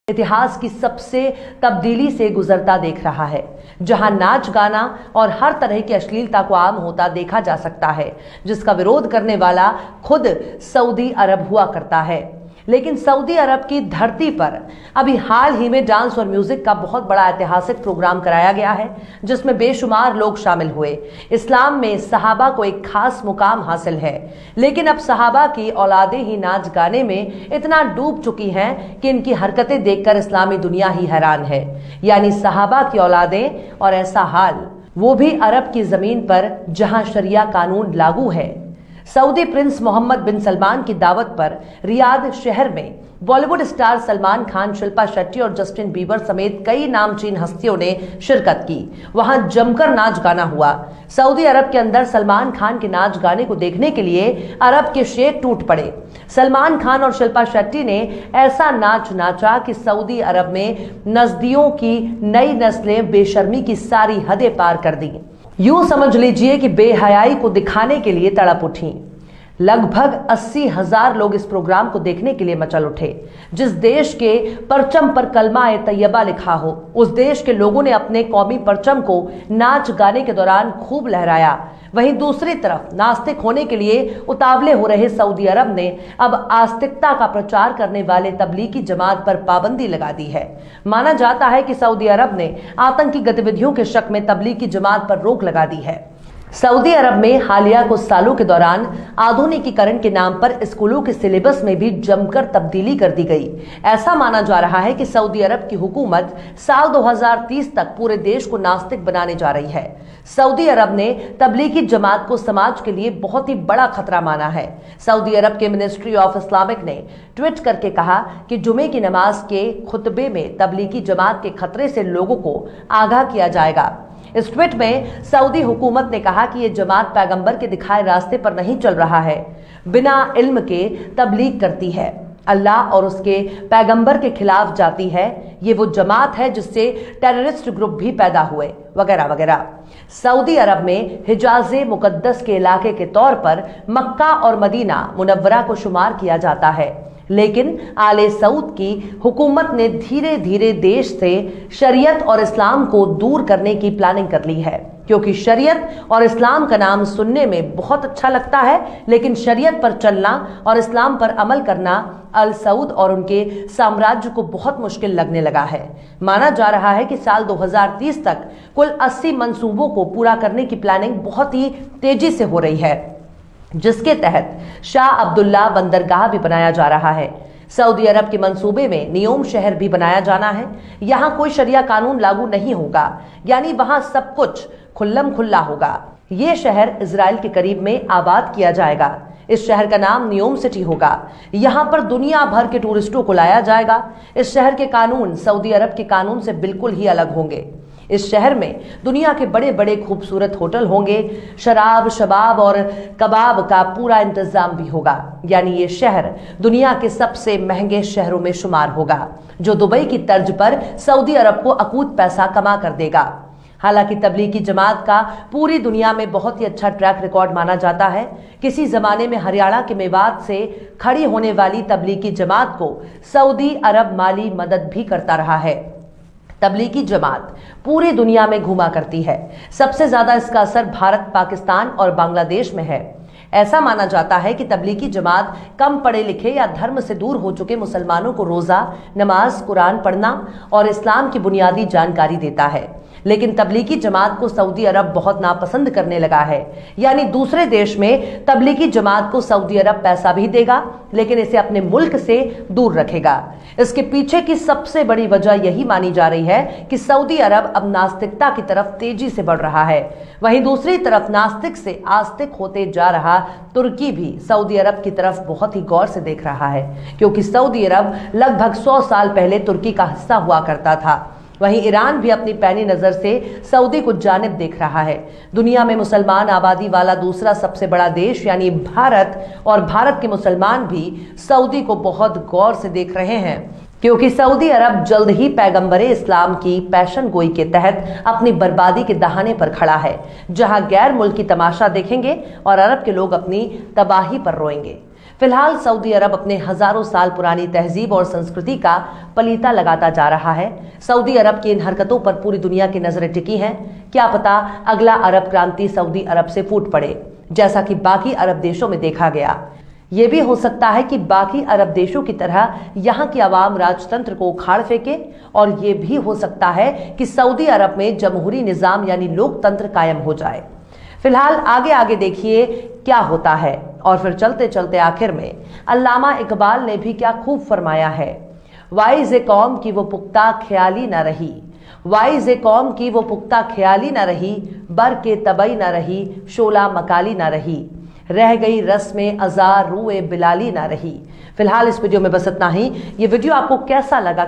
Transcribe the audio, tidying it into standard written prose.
इतिहास की सबसे तब्दीली से गुजरता देख रहा है, जहां नाच गाना और हर तरह की अश्लीलता को आम होता देखा जा सकता है, जिसका विरोध करने वाला खुद सऊदी अरब हुआ करता है। लेकिन सऊदी अरब की धरती पर अभी हाल ही में डांस और म्यूजिक का बहुत बड़ा ऐतिहासिक प्रोग्राम कराया गया है, जिसमें बेशुमार लोग शामिल हुए। इस्लाम में सहाबा को एक खास मुकाम हासिल है, लेकिन अब सहाबा की औलादें ही नाच गाने में इतना डूब चुकी हैं कि इनकी हरकतें देखकर इस्लामी दुनिया ही हैरान है। यानी सहाबा की औलादें, और ऐसा हाल वो भी अरब की जमीन पर जहां शरिया कानून लागू है। सऊदी प्रिंस मोहम्मद बिन सलमान की दावत पर रियाद शहर में बॉलीवुड स्टार सलमान खान, शिल्पा शेट्टी और जस्टिन बीबर समेत कई नामचीन हस्तियों ने शिरकत की। वहां जमकर नाच गाना हुआ। सऊदी अरब के अंदर सलमान खान के नाच गाने को देखने के लिए अरब के शेख टूट पड़े। सलमान खान और शिल्पा शेट्टी ने ऐसा नाच नाचा कि सऊदी अरब में नजदियों की नई नस्लें बेशर्मी की सारी हदें पार कर दी। यूं समझ लीजिए कि बेहयाई को दिखाने के लिए तड़प उठी। लगभग 80,000 लोग इस प्रोग्राम को देखने के लिए मचल उठे। जिस देश के परचम पर कलमा ए तैयबा लिखा हो, उस देश के लोगों ने अपने कौमी परचम को नाच गाने के दौरान खूब लहराया। वहीं दूसरी तरफ नास्तिक होने के लिए उतावले हो रहे सऊदी अरब ने अब आस्तिकता का प्रचार करने वाले तबलीगी जमात पर पाबंदी लगा दी है। माना जाता है कि सऊदी अरब ने आतंकी गतिविधियों के शक में तबलीगी जमात पर रोक लगा दी है। सऊदी अरब में हालिया कुछ सालों के दौरान आधुनिकीकरण के नाम पर स्कूलों के सिलेबस में भी जमकर तब्दीली कर दी गई। ऐसा माना जा रहा है कि सऊदी अरब की हुकूमत साल 2030 तक पूरे देश को नास्तिक बनाने जा रही है। सऊदी अरब ने तबलीगी जमात को समाज के लिए बहुत ही बड़ा खतरा माना है। सऊदी अरब के मिनिस्ट्री ऑफ इस्लामिक ने ट्वीट करके कहा कि जुमे की नमाज के खुतबे में तबलीगी जमात के खतरे से लोगों को आगाह किया जाएगा। इस ट्वीट में सऊदी हुकूमत ने कहा कि यह जमात पैगंबर के दिखाए रास्ते पर नहीं चल रहा है, बिना इल्म के तबलीग करती है, अल्लाह और उसके पैगंबर के खिलाफ जाती है। ये वो जमात है जिससे टेररिस्ट ग्रुप भी पैदा हुए, वगैरह वगैरह। सऊदी अरब में हिजाज़े मुकद्दस के इलाके के तौर पर मक्का और मदीना मुनव्वरा को शुमार किया जाता है, लेकिन आले सऊद की हुकूमत ने धीरे धीरे देश से शरीयत और इस्लाम को दूर करने की प्लानिंग कर ली है। क्योंकि शरीयत और इस्लाम का नाम सुनने में बहुत अच्छा लगता है, लेकिन शरीयत पर चलना और इस्लाम पर अमल करना अल सऊद और उनके साम्राज्य को बहुत मुश्किल लगने लगा है। माना जा रहा है कि साल 2030 तक कुल 80 मंसूबों को पूरा करने की प्लानिंग बहुत ही तेजी से हो रही है, जिसके तहत शाह अब्दुल्ला बंदरगाह भी बनाया जा रहा है। सऊदी अरब के मंसूबे में नियोम शहर भी बनाया जाना है। यहाँ कोई शरिया कानून लागू नहीं होगा, यानी वहां सब कुछ खुल्लम खुल्ला होगा। ये शहर इजराइल के करीब में आबाद किया जाएगा। इस शहर का नाम नियोम सिटी होगा। यहाँ पर दुनिया भर के टूरिस्टों को लाया जाएगा। इस शहर के कानून सऊदी अरब के कानून से बिल्कुल ही अलग होंगे। इस शहर में दुनिया के बड़े बड़े खूबसूरत होटल होंगे। शराब, शबाब और कबाब का पूरा इंतजाम भी होगा। यानी ये शहर दुनिया के सबसे महंगे शहरों में शुमार होगा, जो दुबई की तर्ज पर सऊदी अरब को अकूत पैसा कमा कर देगा। हालांकि तबलीगी जमात का पूरी दुनिया में बहुत ही अच्छा ट्रैक रिकॉर्ड माना जाता है। किसी जमाने में हरियाणा के मेवात से खड़ी होने वाली तबलीगी जमात को सऊदी अरब माली मदद भी करता रहा है। तबलीगी जमात पूरी दुनिया में घुमा करती है। सबसे ज्यादा इसका असर भारत, पाकिस्तान और बांग्लादेश में है। ऐसा माना जाता है कि तबलीगी जमात कम पढ़े लिखे या धर्म से दूर हो चुके मुसलमानों को रोजा, नमाज, कुरान पढ़ना और इस्लाम की बुनियादी जानकारी देता है। लेकिन तबलीगी जमात को सऊदी अरब बहुत नापसंद करने लगा है। यानी दूसरे देश में तबलीगी जमात को सऊदी अरब पैसा भी देगा, लेकिन इसे अपने मुल्क से दूर रखेगा। इसके पीछे की सबसे बड़ी वजह यही मानी जा रही है कि सऊदी अरब अब नास्तिकता की तरफ तेजी से बढ़ रहा है। वहीं दूसरी तरफ नास्तिक से आस्तिक होते जा रहा तुर्की भी सऊदी अरब की तरफ बहुत ही गौर से देख रहा है, क्योंकि सऊदी अरब लगभग 100 साल पहले तुर्की का हिस्सा हुआ करता था। वहीं ईरान भी अपनी पैनी नजर से सऊदी को जानिब देख रहा है। दुनिया में मुसलमान आबादी वाला दूसरा सबसे बड़ा देश यानी भारत, और भारत के मुसलमान भी सऊदी को बहुत गौर से देख रहे हैं, क्योंकि सऊदी अरब जल्द ही पैगंबरे इस्लाम की पैशन गोई के तहत अपनी बर्बादी के दहाने पर खड़ा है, जहां गैर मुल्की तमाशा देखेंगे और अरब के लोग अपनी तबाही पर रोएंगे। फिलहाल सऊदी अरब अपने हजारों साल पुरानी तहजीब और संस्कृति का पलीता लगाता जा रहा है। सऊदी अरब की इन हरकतों पर पूरी दुनिया की नजरें टिकी हैं। क्या पता अगला अरब क्रांति सऊदी अरब से फूट पड़े, जैसा कि बाकी अरब देशों में देखा गया। ये भी हो सकता है कि बाकी अरब देशों की तरह यहाँ की आवाम राजतंत्र को उखाड़ फेंके, और ये भी हो सकता है कि सऊदी अरब में जमहूरी निजाम यानी लोकतंत्र कायम हो जाए। फिलहाल आगे आगे देखिए क्या होता है। और फिर चलते चलते आखिर में अल्लामा इकबाल ने भी क्या खूब फरमाया है, वाइज कौम की वो पुख्ता ख्याली न रही, वाइज कौम की वो पुख्ता ख्याली न रही, बर के तबई न रही, शोला मकाली न रही, रह गई रस्म अज़ा रूए बिलाली ना रही। फिलहाल इस वीडियो में बस इतना ही। ये वीडियो आपको कैसा लगा